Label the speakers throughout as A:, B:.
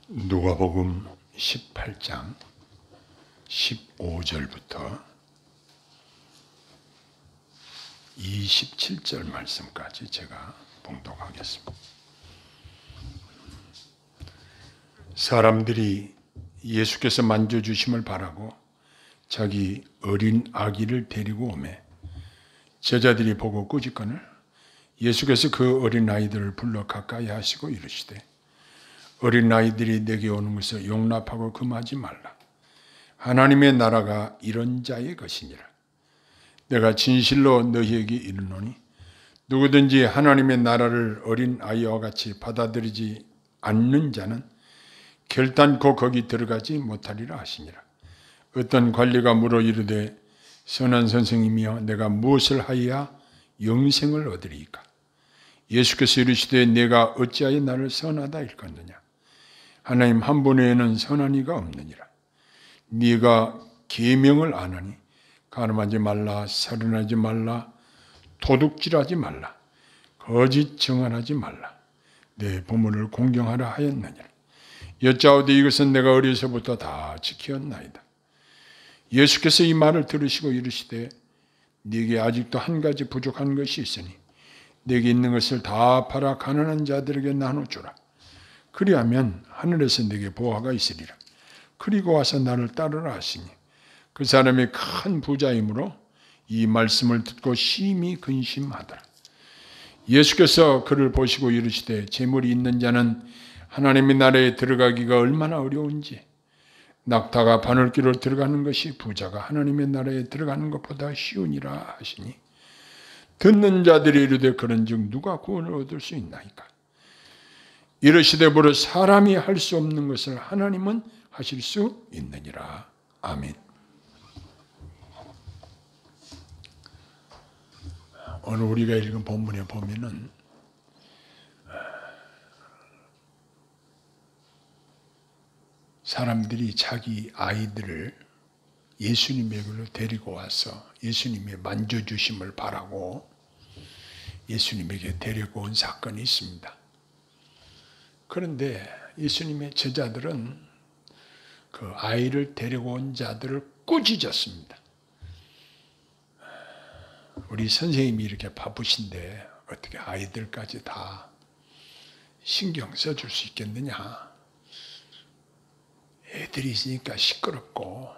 A: 누가복음 18장 15절부터 27절 말씀까지 제가 봉독하겠습니다. 사람들이 예수께서 만져주심을 바라고 자기 어린 아기를 데리고 오매 제자들이 보고 꾸짖거늘 예수께서 그 어린 아이들을 불러 가까이 하시고 이르시되 어린 아이들이 내게 오는 것을 용납하고 금하지 말라. 하나님의 나라가 이런 자의 것이니라. 내가 진실로 너희에게 이르노니 누구든지 하나님의 나라를 어린 아이와 같이 받아들이지 않는 자는 결단코 거기 들어가지 못하리라 하시니라. 어떤 관리가 물어 이르되 선한 선생이며 내가 무엇을 하여야 영생을 얻으리이까? 예수께서 이르시되 내가 어찌하여 나를 선하다 일컫느냐? 하나님 한 분 외에는 선한 이가 없느니라. 네가 계명을 아느니 간음하지 말라, 살인하지 말라, 도둑질하지 말라, 거짓 증언하지 말라, 내 부모를 공경하라 하였느니라. 여짜오되 이것은 내가 어려서부터 다 지켰나이다. 예수께서 이 말을 들으시고 이르시되 네게 아직도 한 가지 부족한 것이 있으니 네게 있는 것을 다 팔아 가난한 자들에게 나눠주라. 그리하면 하늘에서 네게 보화가 있으리라. 그리고 와서 나를 따르라 하시니 그 사람이 큰 부자이므로 이 말씀을 듣고 심히 근심하더라. 예수께서 그를 보시고 이르시되 재물이 있는 자는 하나님의 나라에 들어가기가 얼마나 어려운지 낙타가 바늘귀로 들어가는 것이 부자가 하나님의 나라에 들어가는 것보다 쉬우니라 하시니 듣는 자들이 이르되 그런즉 누가 구원을 얻을 수 있나이까? 이르시되 무릇 사람이 할 수 없는 것을 하나님은 하실 수 있느니라. 아멘. 오늘 우리가 읽은 본문에 보면은 사람들이 자기 아이들을 예수님에게로 데리고 와서 예수님의 만져주심을 바라고 예수님에게 데리고 온 사건이 있습니다. 그런데 예수님의 제자들은 그 아이를 데리고 온 자들을 꾸짖었습니다. 우리 선생님이 이렇게 바쁘신데 어떻게 아이들까지 다 신경 써줄 수 있겠느냐? 애들이 있으니까 시끄럽고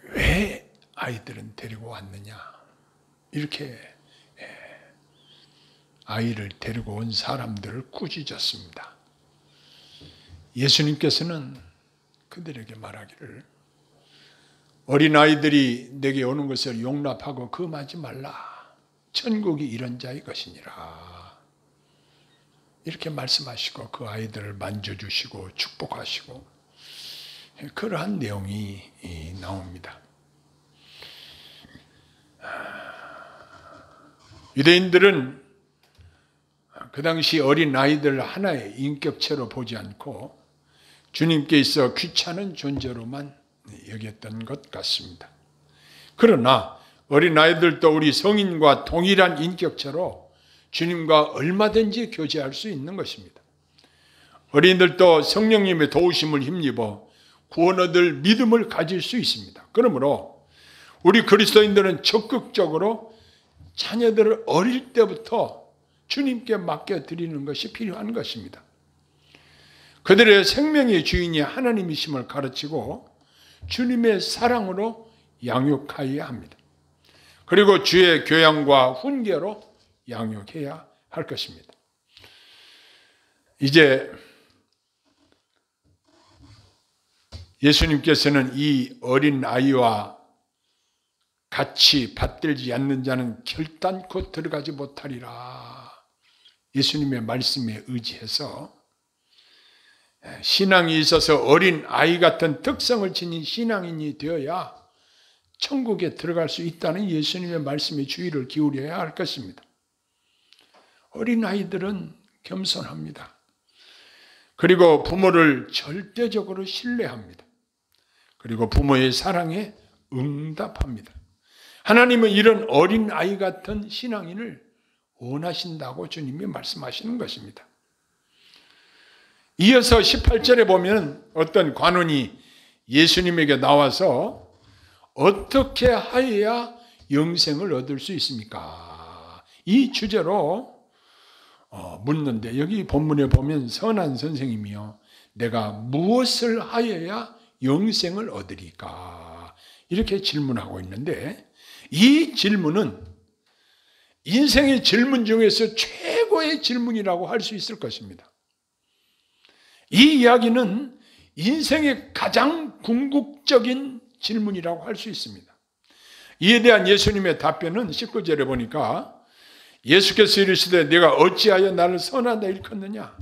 A: 왜 아이들은 데리고 왔느냐? 이렇게 아이를 데리고 온 사람들을 꾸짖었습니다. 예수님께서는 그들에게 말하기를 어린아이들이 내게 오는 것을 용납하고 금하지 말라. 천국이 이런 자의 것이니라. 이렇게 말씀하시고 그 아이들을 만져주시고 축복하시고 그러한 내용이 나옵니다. 유대인들은 그 당시 어린 아이들 하나의 인격체로 보지 않고 주님께 있어 귀찮은 존재로만 여겼던 것 같습니다. 그러나 어린 아이들도 우리 성인과 동일한 인격체로 주님과 얼마든지 교제할 수 있는 것입니다. 어린이들도 성령님의 도우심을 힘입어 구원 얻을 믿음을 가질 수 있습니다. 그러므로 우리 그리스도인들은 적극적으로 자녀들을 어릴 때부터 주님께 맡겨드리는 것이 필요한 것입니다. 그들의 생명의 주인이 하나님이심을 가르치고 주님의 사랑으로 양육하여야 합니다. 그리고 주의 교양과 훈계로 양육해야 할 것입니다. 이제 예수님께서는 이 어린 아이와 같이 받들지 않는 자는 결단코 들어가지 못하리라. 예수님의 말씀에 의지해서 신앙이 있어서 어린 아이 같은 특성을 지닌 신앙인이 되어야 천국에 들어갈 수 있다는 예수님의 말씀에 주의를 기울여야 할 것입니다. 어린 아이들은 겸손합니다. 그리고 부모를 절대적으로 신뢰합니다. 그리고 부모의 사랑에 응답합니다. 하나님은 이런 어린 아이 같은 신앙인을 원하신다고 주님이 말씀하시는 것입니다. 이어서 18절에 보면 어떤 관원이 예수님에게 나와서 어떻게 하여야 영생을 얻을 수 있습니까? 이 주제로 묻는데, 여기 본문에 보면 선한 선생님이요, 내가 무엇을 하여야 영생을 얻으리까? 이렇게 질문하고 있는데, 이 질문은 인생의 질문 중에서 최고의 질문이라고 할 수 있을 것입니다. 이 이야기는 인생의 가장 궁극적인 질문이라고 할 수 있습니다. 이에 대한 예수님의 답변은 19절에 보니까 예수께서 이르시되 내가 어찌하여 나를 선하다 일컫느냐?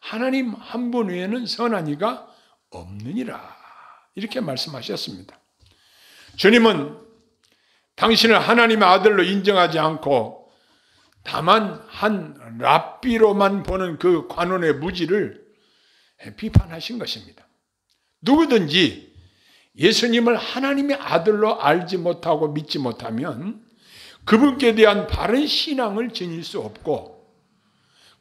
A: 하나님 한 분 외에는 선한 이가 없느니라. 이렇게 말씀하셨습니다. 주님은 당신을 하나님의 아들로 인정하지 않고 다만 한 랍비로만 보는 그 관원의 무지를 비판하신 것입니다. 누구든지 예수님을 하나님의 아들로 알지 못하고 믿지 못하면 그분께 대한 바른 신앙을 지닐 수 없고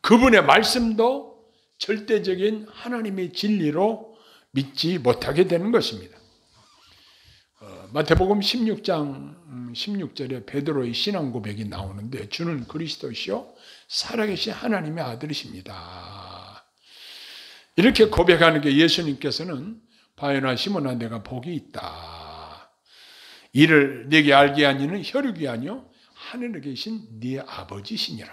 A: 그분의 말씀도 절대적인 하나님의 진리로 믿지 못하게 되는 것입니다. 마태복음 16장 16절에 베드로의 신앙 고백이 나오는데, 주는 그리스도시요 살아계신 하나님의 아들이십니다. 이렇게 고백하는 게 예수님께서는 바요나 시몬아 내가 복이 있다. 이를 네게 알게 하니는 혈육이 아니요 하늘에 계신 네 아버지시니라.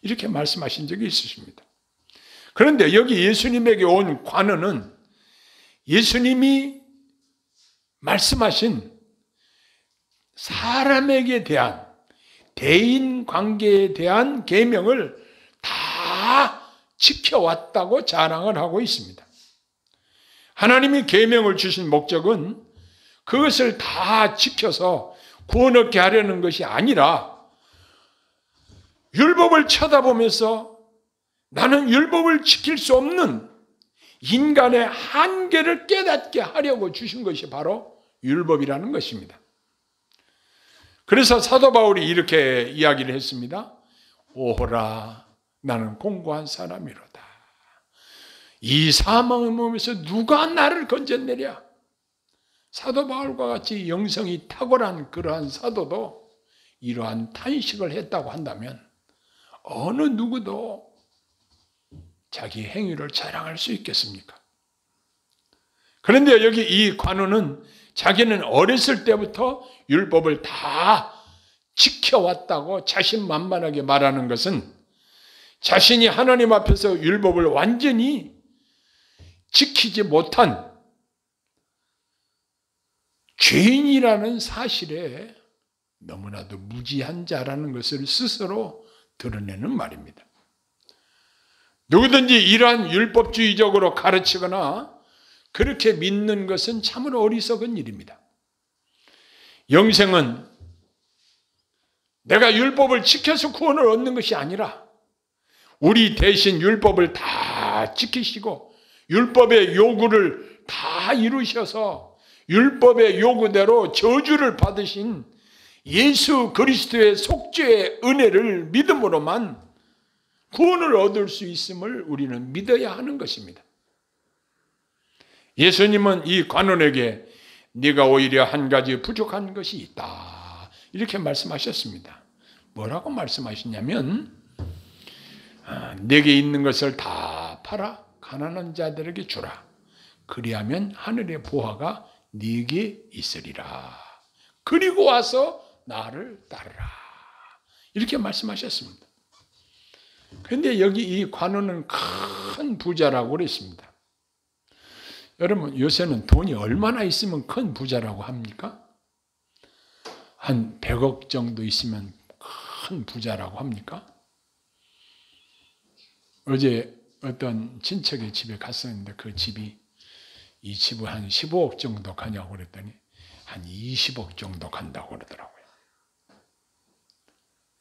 A: 이렇게 말씀하신 적이 있으십니다. 그런데 여기 예수님에게 온 관원은 예수님이 말씀하신 사람에게 대한 대인 관계에 대한 계명을 다 지켜왔다고 자랑을 하고 있습니다. 하나님이 계명을 주신 목적은 그것을 다 지켜서 구원 얻게 하려는 것이 아니라 율법을 쳐다보면서 나는 율법을 지킬 수 없는 인간의 한계를 깨닫게 하려고 주신 것이 바로 율법이라는 것입니다. 그래서 사도 바울이 이렇게 이야기를 했습니다. 오호라 나는 공고한 사람이로다. 이 사망의 몸에서 누가 나를 건져내랴. 사도 바울과 같이 영성이 탁월한 그러한 사도도 이러한 탄식을 했다고 한다면 어느 누구도 자기 행위를 자랑할 수 있겠습니까? 그런데 여기 이 관원은 자기는 어렸을 때부터 율법을 다 지켜왔다고 자신만만하게 말하는 것은 자신이 하나님 앞에서 율법을 완전히 지키지 못한 죄인이라는 사실에 너무나도 무지한 자라는 것을 스스로 드러내는 말입니다. 누구든지 이러한 율법주의적으로 가르치거나 그렇게 믿는 것은 참으로 어리석은 일입니다. 영생은 내가 율법을 지켜서 구원을 얻는 것이 아니라 우리 대신 율법을 다 지키시고 율법의 요구를 다 이루셔서 율법의 요구대로 저주를 받으신 예수 그리스도의 속죄의 은혜를 믿음으로만 구원을 얻을 수 있음을 우리는 믿어야 하는 것입니다. 예수님은 이 관원에게 네가 오히려 한 가지 부족한 것이 있다. 이렇게 말씀하셨습니다. 뭐라고 말씀하셨냐면 내게 있는 것을 다 팔아 가난한 자들에게 주라. 그리하면 하늘의 보화가 네게 있으리라. 그리고 와서 나를 따르라. 이렇게 말씀하셨습니다. 그런데 여기 이 관원은 큰 부자라고 그랬습니다. 여러분 요새는 돈이 얼마나 있으면 큰 부자라고 합니까? 한 100억 정도 있으면 큰 부자라고 합니까? 어제 어떤 친척의 집에 갔었는데 그 집이 이 집은 한 15억 정도 가냐고 그랬더니 한 20억 정도 간다고 그러더라고요.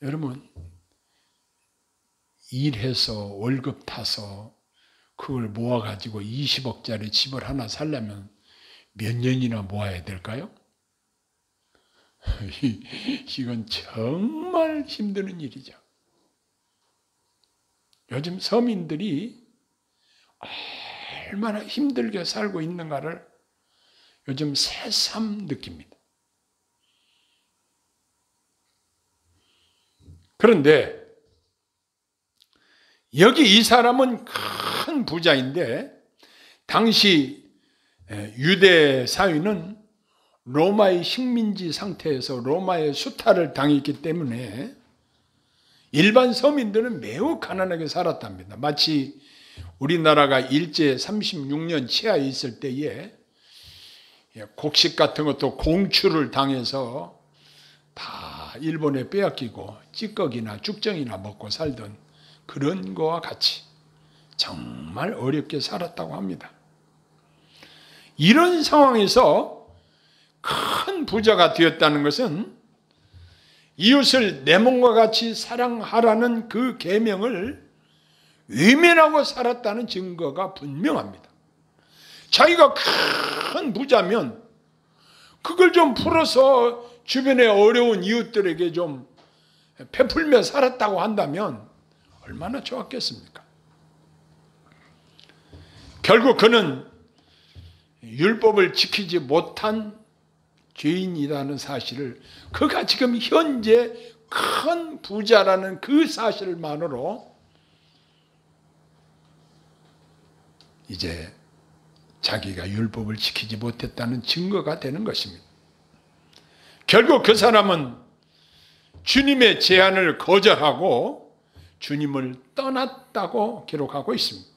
A: 여러분 일해서 월급 타서 그걸 모아가지고 20억짜리 집을 하나 살려면 몇 년이나 모아야 될까요? 이건 정말 힘든 일이죠. 요즘 서민들이 얼마나 힘들게 살고 있는가를 요즘 새삼 느낍니다. 그런데 여기 이 사람은 큰 부자인데 당시 유대 사회는 로마의 식민지 상태에서 로마의 수탈을 당했기 때문에 일반 서민들은 매우 가난하게 살았답니다. 마치 우리나라가 일제 36년 치하에 있을 때에 곡식 같은 것도 공추를 당해서 다 일본에 빼앗기고 찌꺼기나 죽정이나 먹고 살던 그런 거와 같이 정말 어렵게 살았다고 합니다. 이런 상황에서 큰 부자가 되었다는 것은 이웃을 내 몸과 같이 사랑하라는 그 계명을 외면하고 살았다는 증거가 분명합니다. 자기가 큰 부자면 그걸 좀 풀어서 주변에 어려운 이웃들에게 좀 베풀며 살았다고 한다면 얼마나 좋았겠습니까? 결국 그는 율법을 지키지 못한 죄인이라는 사실을, 그가 지금 현재 큰 부자라는 그 사실만으로 이제 자기가 율법을 지키지 못했다는 증거가 되는 것입니다. 결국 그 사람은 주님의 제안을 거절하고 주님을 떠났다고 기록하고 있습니다.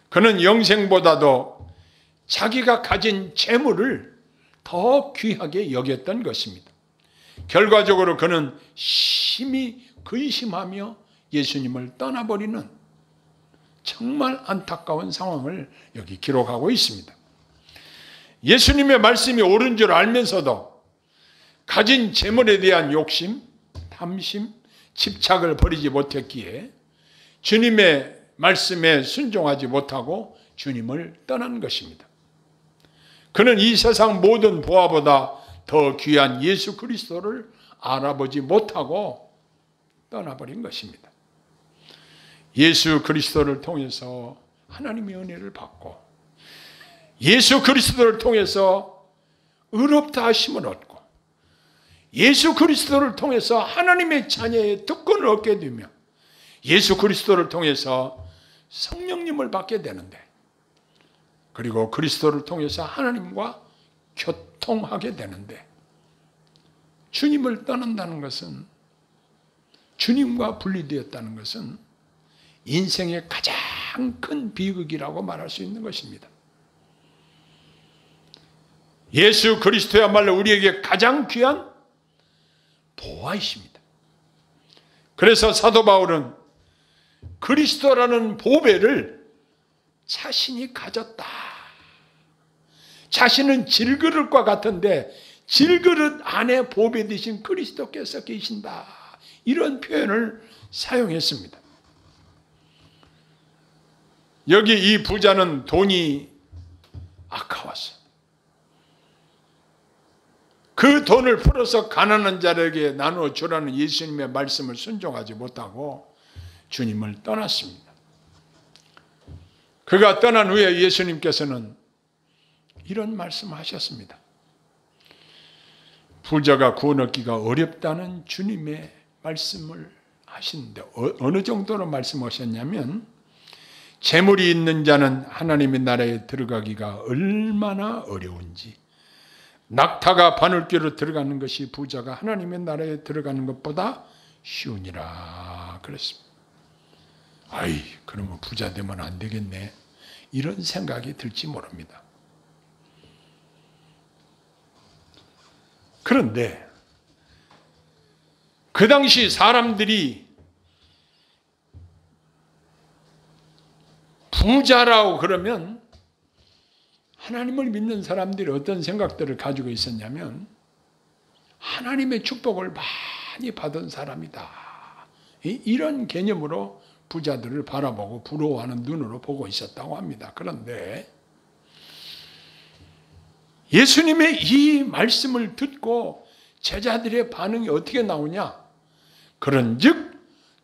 A: 그는 영생보다도 자기가 가진 재물을 더 귀하게 여겼던 것입니다. 결과적으로 그는 심히 근심하며 예수님을 떠나버리는 정말 안타까운 상황을 여기 기록하고 있습니다. 예수님의 말씀이 옳은 줄 알면서도 가진 재물에 대한 욕심, 탐심, 집착을 버리지 못했기에 주님의 말씀에 순종하지 못하고 주님을 떠난 것입니다. 그는 이 세상 모든 보화보다 더 귀한 예수 그리스도를 알아보지 못하고 떠나버린 것입니다. 예수 그리스도를 통해서 하나님의 은혜를 받고 예수 그리스도를 통해서 의롭다 하심을 얻고 예수 그리스도를 통해서 하나님의 자녀의 특권을 얻게 되며 예수 그리스도를 통해서 성령님을 받게 되는데, 그리고 그리스도를 통해서 하나님과 교통하게 되는데, 주님을 떠난다는 것은, 주님과 분리되었다는 것은 인생의 가장 큰 비극이라고 말할 수 있는 것입니다. 예수 그리스도야말로 우리에게 가장 귀한 보화이십니다. 그래서 사도 바울은 그리스도라는 보배를 자신이 가졌다. 자신은 질그릇과 같은데 질그릇 안에 보배 되신 그리스도께서 계신다. 이런 표현을 사용했습니다. 여기 이 부자는 돈이 아까웠어요. 그 돈을 풀어서 가난한 자에게 나누어 주라는 예수님의 말씀을 순종하지 못하고 주님을 떠났습니다. 그가 떠난 후에 예수님께서는 이런 말씀하셨습니다. 부자가 구원 얻기가 어렵다는 주님의 말씀을 하시는데 어느 정도로 말씀하셨냐면, 재물이 있는 자는 하나님의 나라에 들어가기가 얼마나 어려운지, 낙타가 바늘귀로 들어가는 것이 부자가 하나님의 나라에 들어가는 것보다 쉬우니라 그랬습니다. 아이, 그러면 부자 되면 안 되겠네, 이런 생각이 들지 모릅니다. 그런데 그 당시 사람들이 부자라고 그러면 하나님을 믿는 사람들이 어떤 생각들을 가지고 있었냐면, 하나님의 축복을 많이 받은 사람이다, 이런 개념으로 부자들을 바라보고 부러워하는 눈으로 보고 있었다고 합니다. 그런데 예수님의 이 말씀을 듣고 제자들의 반응이 어떻게 나오냐? 그런즉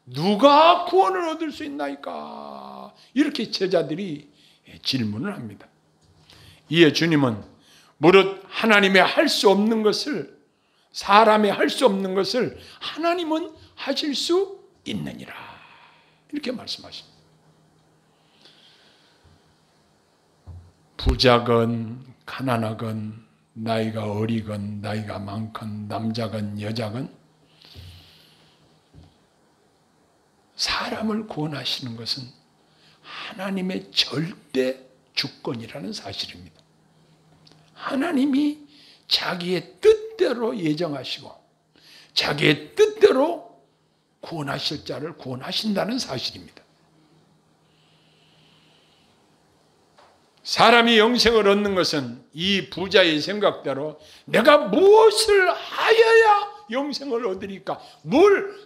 A: 누가 구원을 얻을 수 있나이까? 이렇게 제자들이 질문을 합니다. 이에 주님은 무릇 하나님이 할 수 없는 것을, 사람이 할 수 없는 것을 하나님은 하실 수 있느니라, 이렇게 말씀하십니다. 부자건 가난하건 나이가 어리건 나이가 많건 남자건 여자건 사람을 구원하시는 것은 하나님의 절대 주권이라는 사실입니다. 하나님이 자기의 뜻대로 예정하시고 자기의 뜻대로 구원하실 자를 구원하신다는 사실입니다. 사람이 영생을 얻는 것은 이 부자의 생각대로 내가 무엇을 하여야 영생을 얻으리까?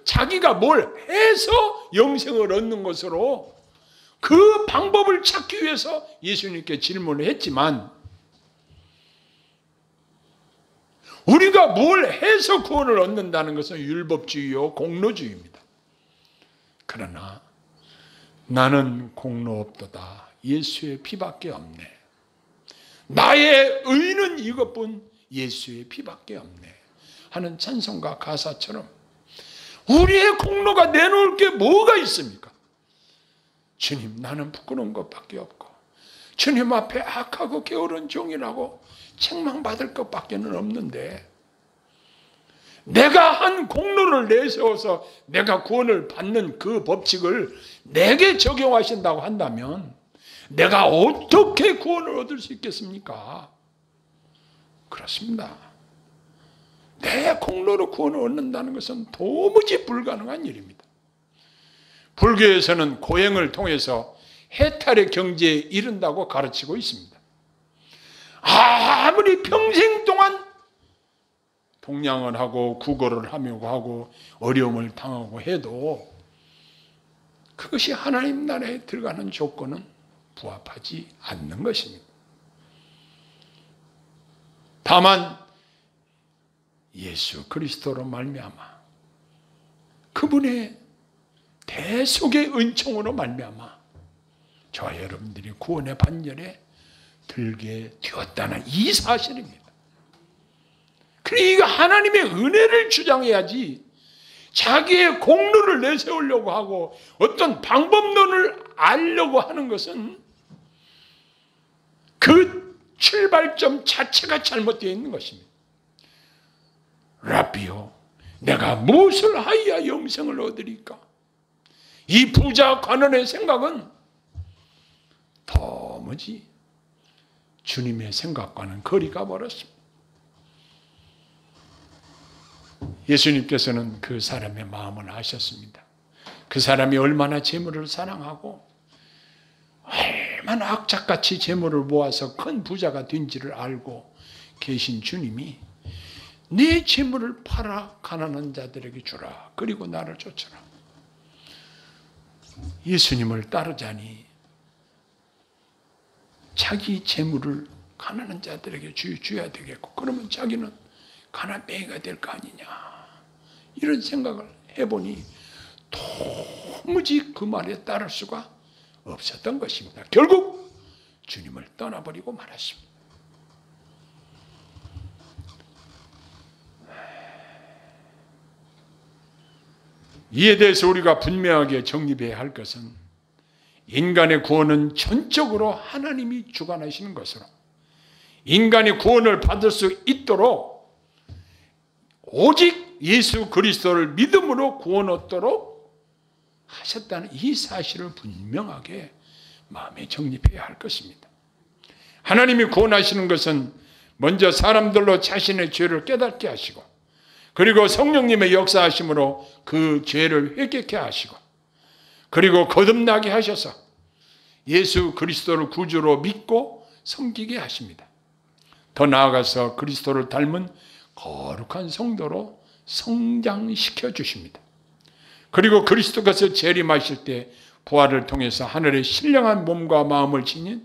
A: 자기가 뭘 해서 영생을 얻는 것으로 그 방법을 찾기 위해서 예수님께 질문을 했지만, 우리가 뭘 해서 구원을 얻는다는 것은 율법주의요 공로주의입니다. 그러나 나는 공로 없도다. 예수의 피밖에 없네. 나의 의는 이것뿐 예수의 피밖에 없네 하는 찬송가 가사처럼 우리의 공로가 내놓을 게 뭐가 있습니까? 주님, 나는 부끄러운 것밖에 없고 주님 앞에 악하고 게으른 종이라고 책망받을 것밖에는 없는데, 내가 한 공로를 내세워서 내가 구원을 받는 그 법칙을 내게 적용하신다고 한다면 내가 어떻게 구원을 얻을 수 있겠습니까? 그렇습니다. 내 공로로 구원을 얻는다는 것은 도무지 불가능한 일입니다. 불교에서는 고행을 통해서 해탈의 경지에 이른다고 가르치고 있습니다. 아무리 평생 동안 동냥을 하고 구걸을 하려고 하고 어려움을 당하고 해도 그것이 하나님 나라에 들어가는 조건은 부합하지 않는 것입니다. 다만 예수 그리스도로 말미암아 그분의 대속의 은총으로 말미암아 저와 여러분들이 구원의 반열에 들게 되었다는 이 사실입니다. 그러니까 하나님의 은혜를 주장해야지 자기의 공로를 내세우려고 하고 어떤 방법론을 알려고 하는 것은 그 출발점 자체가 잘못되어 있는 것입니다. 라비요, 내가 무엇을 하여야 영생을 얻으리까? 이 부자 관원의 생각은 도무지 주님의 생각과는 거리가 멀었습니다. 예수님께서는 그 사람의 마음을 아셨습니다. 그 사람이 얼마나 재물을 사랑하고 얼마나 악착같이 재물을 모아서 큰 부자가 된지를 알고 계신 주님이 네 재물을 팔아 가난한 자들에게 주라. 그리고 나를 쫓아라. 예수님을 따르자니 자기 재물을 가난한 자들에게 줘야 되겠고, 그러면 자기는 가난뱅이가 될 거 아니냐, 이런 생각을 해보니 도무지 그 말에 따를 수가 없었던 것입니다. 결국 주님을 떠나버리고 말았습니다. 이에 대해서 우리가 분명하게 정립해야 할 것은 인간의 구원은 전적으로 하나님이 주관하시는 것으로 인간이 구원을 받을 수 있도록 오직 예수 그리스도를 믿음으로 구원 얻도록 하셨다는 이 사실을 분명하게 마음에 정립해야 할 것입니다. 하나님이 구원하시는 것은 먼저 사람들로 자신의 죄를 깨닫게 하시고, 그리고 성령님의 역사하심으로 그 죄를 회개케 하시고, 그리고 거듭나게 하셔서 예수 그리스도를 구주로 믿고 섬기게 하십니다. 더 나아가서 그리스도를 닮은 거룩한 성도로 성장시켜 주십니다. 그리고 그리스도께서 재림하실 때 부활을 통해서 하늘의 신령한 몸과 마음을 지닌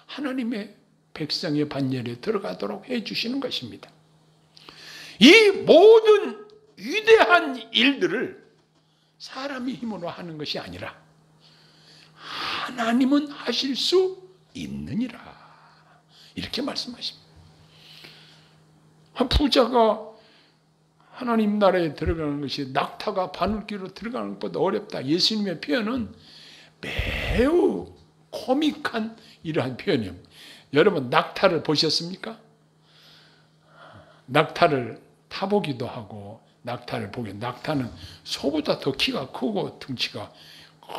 A: 하나님의 백성의 반열에 들어가도록 해주시는 것입니다. 이 모든 위대한 일들을 사람의 힘으로 하는 것이 아니라 하나님은 하실 수 있느니라. 이렇게 말씀하십니다. 한 부자가 하나님 나라에 들어가는 것이 낙타가 바늘귀로 들어가는 것보다 어렵다. 예수님의 표현은 매우 코믹한 이러한 표현입니다. 여러분 낙타를 보셨습니까? 낙타를 타보기도 하고 낙타를 보기, 낙타는 소보다 더 키가 크고 등치가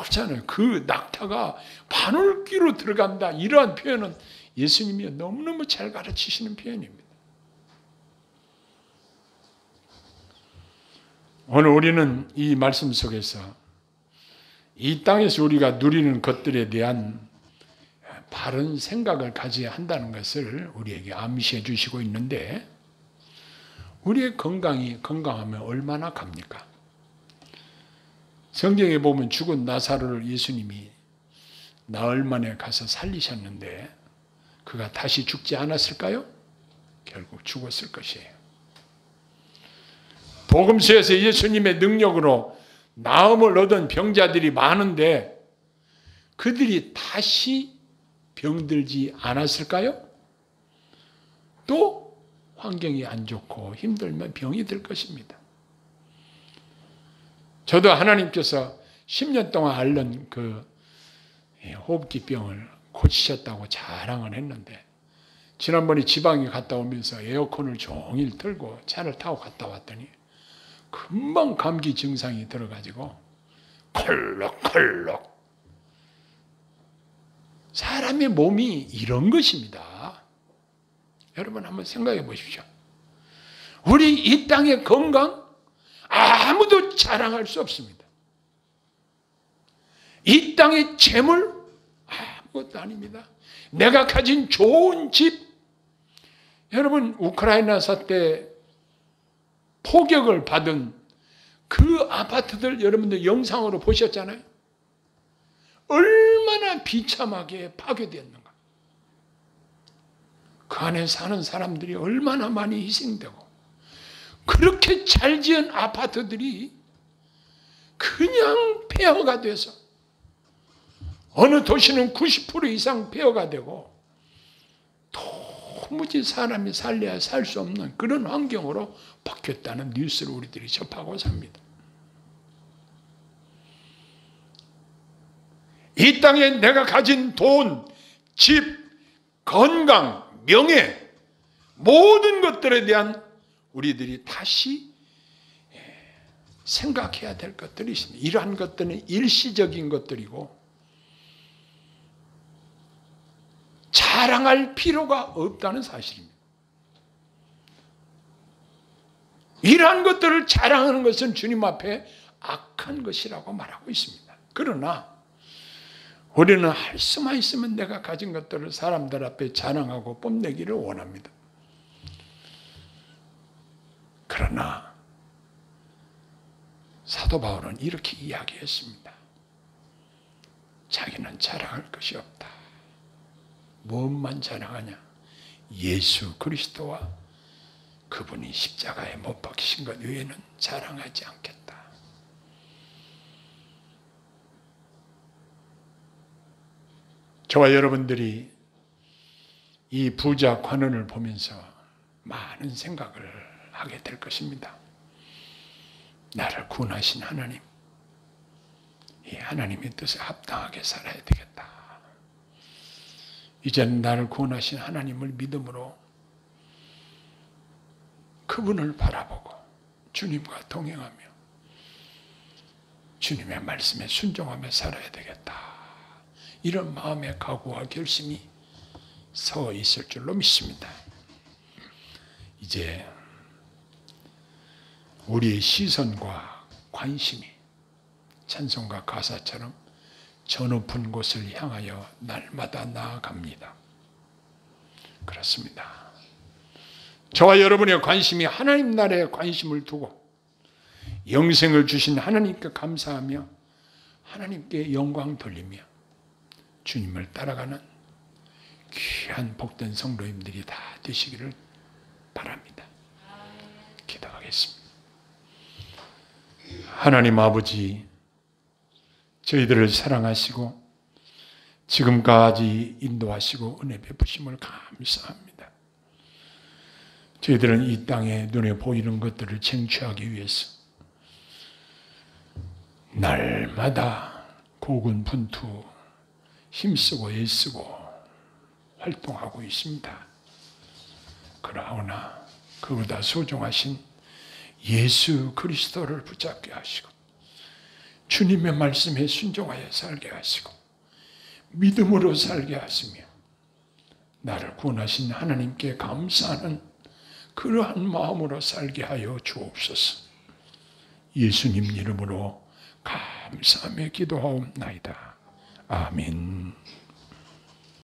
A: 크잖아요. 그 낙타가 바늘귀로 들어간다. 이러한 표현은 예수님이 너무너무 잘 가르치시는 표현입니다. 오늘 우리는 이 말씀 속에서 이 땅에서 우리가 누리는 것들에 대한 바른 생각을 가져야 한다는 것을 우리에게 암시해 주시고 있는데, 우리의 건강하면 얼마나 갑니까? 성경에 보면 죽은 나사로를 예수님이 나흘 만에 가서 살리셨는데 그가 다시 죽지 않았을까요? 결국 죽었을 것이에요. 복음서에서 예수님의 능력으로 나음을 얻은 병자들이 많은데 그들이 다시 병들지 않았을까요? 또 환경이 안 좋고 힘들면 병이 들 것입니다. 저도 하나님께서 10년 동안 앓는 그 호흡기병을 고치셨다고 자랑을 했는데, 지난번에 지방에 갔다 오면서 에어컨을 종일 틀고 차를 타고 갔다 왔더니 금방 감기 증상이 들어가지고 컬럭컬럭. 사람의 몸이 이런 것입니다. 여러분 한번 생각해 보십시오. 우리 이 땅의 건강 아무도 자랑할 수 없습니다. 이 땅의 재물 아무것도 아닙니다. 내가 가진 좋은 집, 여러분 우크라이나사 때 포격을 받은 그 아파트들 여러분들 영상으로 보셨잖아요. 얼마나 비참하게 파괴되었는가. 그 안에 사는 사람들이 얼마나 많이 희생되고, 그렇게 잘 지은 아파트들이 그냥 폐허가 돼서, 어느 도시는 90% 이상 폐허가 되고 도무지 사람이 살려야 살 수 없는 그런 환경으로 바뀌었다는 뉴스를 우리들이 접하고 삽니다. 이 땅에 내가 가진 돈, 집, 건강, 명예, 모든 것들에 대한 우리들이 다시 생각해야 될 것들이 있습니다. 이러한 것들은 일시적인 것들이고 자랑할 필요가 없다는 사실입니다. 이러한 것들을 자랑하는 것은 주님 앞에 악한 것이라고 말하고 있습니다. 그러나 우리는 할 수만 있으면 내가 가진 것들을 사람들 앞에 자랑하고 뽐내기를 원합니다. 그러나 사도 바울은 이렇게 이야기했습니다. 자기는 자랑할 것이 없다. 무엇만 자랑하냐? 예수 그리스도와 그분이 십자가에 못 박히신 것 외에는 자랑하지 않겠다. 저와 여러분들이 이 부자 관원을 보면서 많은 생각을 하게 될 것입니다. 나를 구원하신 하나님, 이 하나님의 뜻에 합당하게 살아야 되겠다. 이제는 나를 구원하신 하나님을 믿음으로 그분을 바라보고 주님과 동행하며 주님의 말씀에 순종하며 살아야 되겠다. 이런 마음의 각오와 결심이 서 있을 줄로 믿습니다. 이제 우리의 시선과 관심이 찬송가 가사처럼 저 높은 곳을 향하여 날마다 나아갑니다. 그렇습니다. 저와 여러분의 관심이 하나님 나라에 관심을 두고 영생을 주신 하나님께 감사하며 하나님께 영광 돌리며 주님을 따라가는 귀한 복된 성도님들이 다 되시기를 바랍니다. 기도하겠습니다. 하나님 아버지, 저희들을 사랑하시고 지금까지 인도하시고 은혜 베푸심을 감사합니다. 저희들은 이 땅에 눈에 보이는 것들을 쟁취하기 위해서 날마다 고군분투 힘쓰고 애쓰고 활동하고 있습니다. 그러나 그보다 소중하신 예수 그리스도를 붙잡게 하시고 주님의 말씀에 순종하여 살게 하시고 믿음으로 살게 하시며 나를 구원하신 하나님께 감사하는 그러한 마음으로 살게 하여 주옵소서. 예수님 이름으로 감사하며 기도하옵나이다. 아멘.